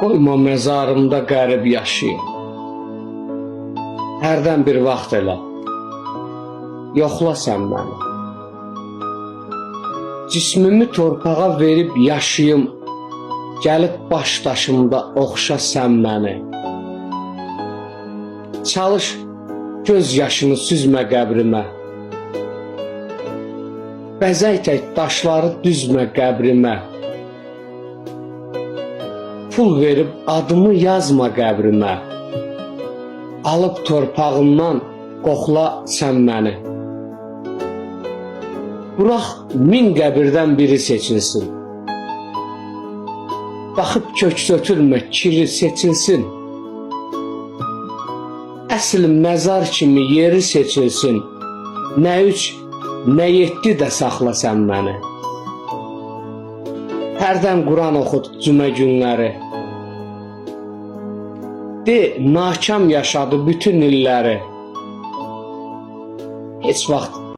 Qoyma məzarımda qərib yaşayım. Hərdən bir vaxt elə, yoxla sən məni. Cismimi torpağa verib yaşayım, gəlib baş daşımda oxşa sən məni. Çalış, göz yaşını süzmə qəbrimə. Bəzək tək daşları düzmə qəbrimə. Pul verib adımı yazma qəbrimə. Alıb torpağımdan qoxla sən məni. Burax min qəbirdən biri seçilsin. Baxıb köksötürmə kiri seçilsin. Əsl məzar kimi yeri seçilsin. Nə üç, nə yeddi də saxla sən məni. Hərdən Quran oxut cümə günləri. De, nakam yaşadı bütün illəri. Heç vaxt